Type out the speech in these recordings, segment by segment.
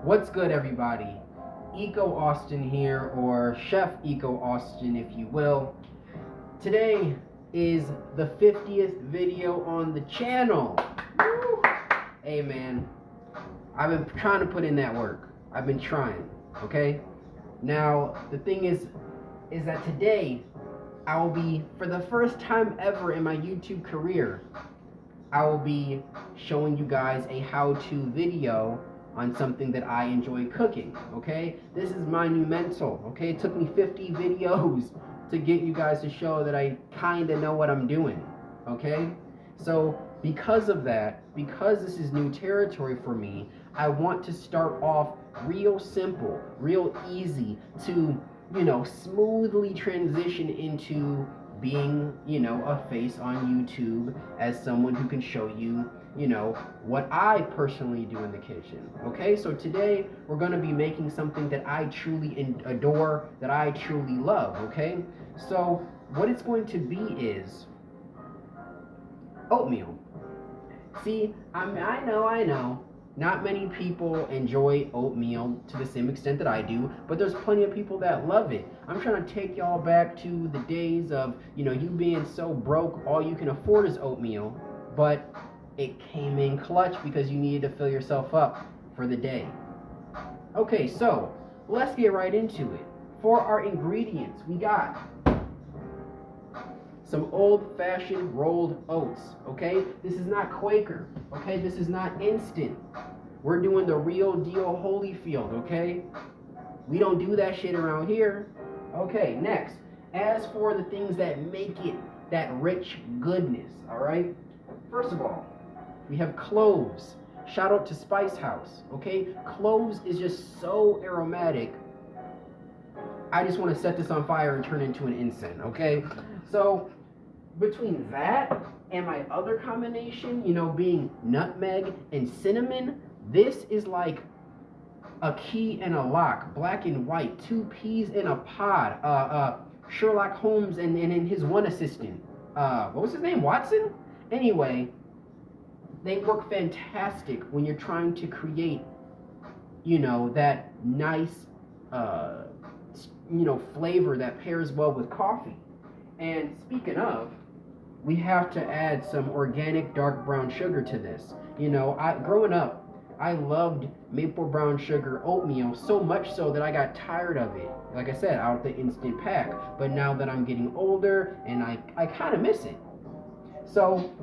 What's good, everybody? Eco Austin here, or Chef Eco Austin, if you will. Today is the 50th video on the channel. Woo! Hey, man, I've been trying to put in that work. I've been trying, okay? Now, the thing is that today I will be, for the first time ever in my YouTube career, I will be showing you guys a how-to video on something that I enjoy cooking, okay? This is monumental, okay? It took me 50 videos to get you guys to show that I kind of know what I'm doing, okay? So because of that, because this is new territory for me, I want to start off real simple, real easy to, smoothly transition into being, a face on YouTube as someone who can show you, what I personally do in the kitchen. Okay, so today we're going to be making something that I truly adore, that I truly love. Okay, so what it's going to be is oatmeal. See, I know. Not many people enjoy oatmeal to the same extent that I do, but there's plenty of people that love it. I'm trying to take y'all back to the days of, you being so broke, all you can afford is oatmeal, but it came in clutch because you needed to fill yourself up for the day. Okay, so let's get right into it. For our ingredients, we got some old-fashioned rolled oats, okay? This is not Quaker, okay? This is not instant. We're doing the real deal Holyfield, okay? We don't do that shit around here. Okay, next. As for the things that make it that rich goodness, all right? First of all, we have cloves. Shout out to Spice House, okay? Cloves is just so aromatic. I just want to set this on fire and turn it into an incense, okay? So between that and my other combination, being nutmeg and cinnamon, this is like a key and a lock, black and white, two peas in a pod. Sherlock Holmes and his one assistant. What was his name? Watson? Anyway, they work fantastic when you're trying to create, that nice, flavor that pairs well with coffee. And speaking of, we have to add some organic dark brown sugar to this. Growing up, I loved maple brown sugar oatmeal so much so that I got tired of it. Like I said, out of the instant pack. But now that I'm getting older, and I kind of miss it. So,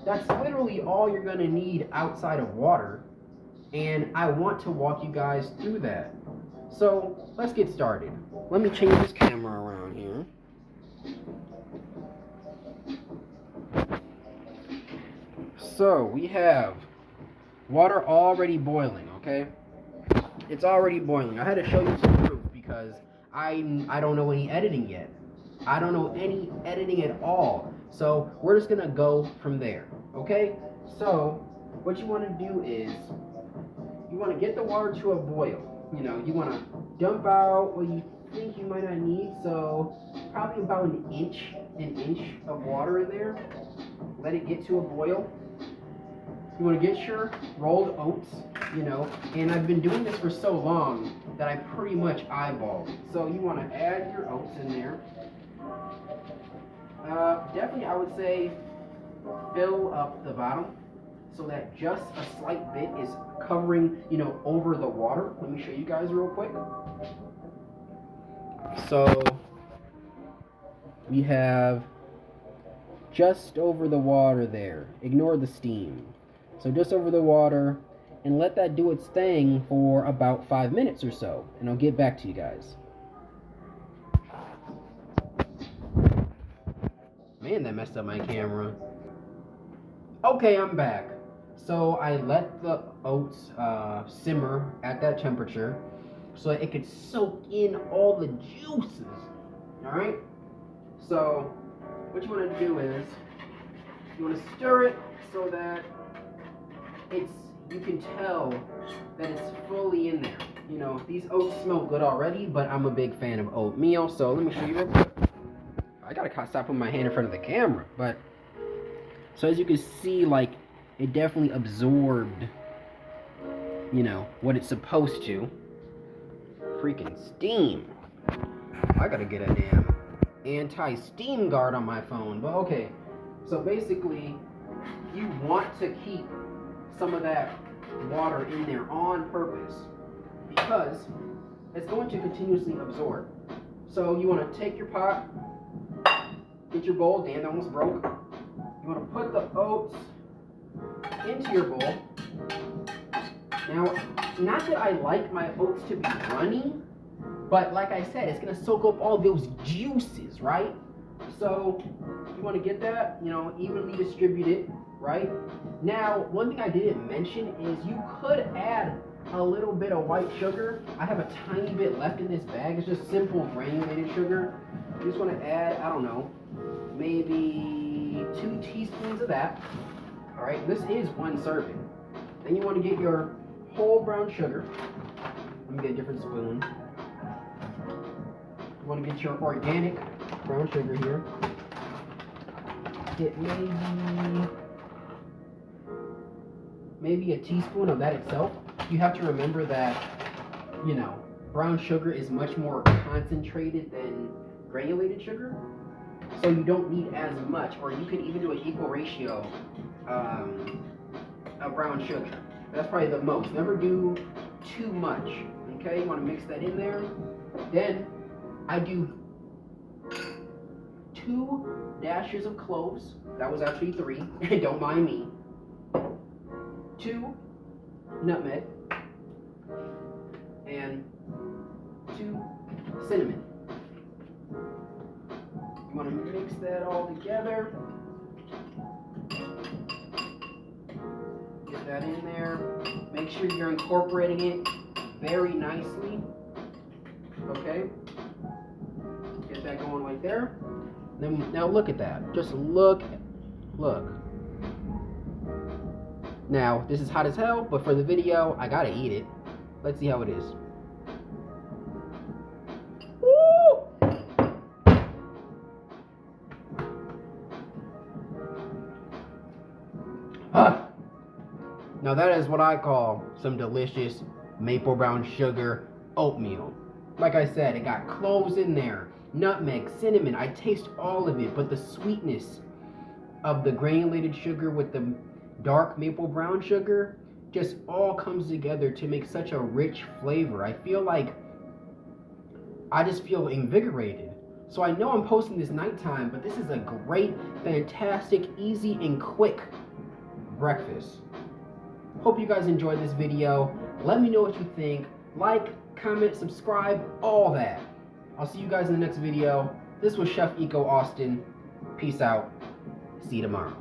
that's literally all you're going to need outside of water. And I want to walk you guys through that. So, let's get started. Let me change this camera around here. So, we have water already boiling, okay? It's already boiling. I had to show you some proof because I don't know any editing yet. I don't know any editing at all. So, we're just going to go from there, okay? So, what you want to do is you want to get the water to a boil. You want to dump out what you think you might not need. So, probably about an inch of water in there. Let it get to a boil. You want to get your rolled oats, and I've been doing this for so long that I pretty much eyeballed it. So you want to add your oats in there. Definitely, I would say fill up the bottom so that just a slight bit is covering, over the water. Let me show you guys real quick. So we have just over the water there. Ignore the steam. So just over the water, and let that do its thing for about 5 minutes or so, and I'll get back to you guys. Man, that messed up my camera. Okay, I'm back. So I let the oats simmer at that temperature so that it could soak in all the juices. Alright? So what you want to do is you want to stir it so that you can tell that it's fully in there. These oats smell good already, but I'm a big fan of oatmeal, so let me show you real quick. I gotta stop putting my hand in front of the camera, but so as you can see, like, it definitely absorbed you know, what it's supposed to. Freaking steam. I gotta get a damn anti-steam guard on my phone. But okay, so basically, you want to keep some of that water in there on purpose because it's going to continuously absorb. So you want to take your pot, get your bowl. Damn, that almost broke. You want to put the oats into your bowl. Now, not that I like my oats to be runny, but like I said, it's going to soak up all those juices, right? So you want to get that, you know, evenly distributed, right? Now, one thing I didn't mention is you could add a little bit of white sugar. I have a tiny bit left in this bag. It's just simple granulated sugar. You just want to add, I don't know, maybe 2 teaspoons of that. All right, this is 1 serving. Then you want to get your whole brown sugar. Let me get a different spoon. You want to get your organic brown sugar here. Get maybe a teaspoon of that itself. You have to remember that, you know, brown sugar is much more concentrated than granulated sugar. So you don't need as much, or you could even do an equal ratio of brown sugar. That's probably the most. Never do too much. Okay, you want to mix that in there. Then I do 2 dashes of cloves. That was actually 3. Don't mind me. 2 nutmeg and 2 cinnamon. You want to mix that all together. Get that in there. Make sure you're incorporating it very nicely. Okay. Get that going right there. Then now look at that. Just look. Now this is hot as hell, but for the video, I gotta eat it. Let's see how it is. Now that is what I call some delicious maple brown sugar oatmeal. Like I said, it got cloves in there, nutmeg, cinnamon. I taste all of it, but the sweetness of the granulated sugar with the dark maple brown sugar just all comes together to make such a rich flavor. I feel like I just feel invigorated. So I know I'm posting this nighttime, but this is a great, fantastic, easy, and quick breakfast. Hope you guys enjoyed this video. Let me know what you think. Like, comment, subscribe, all that. I'll see you guys in the next video. This was Chef Eco Austin. Peace out. See you tomorrow.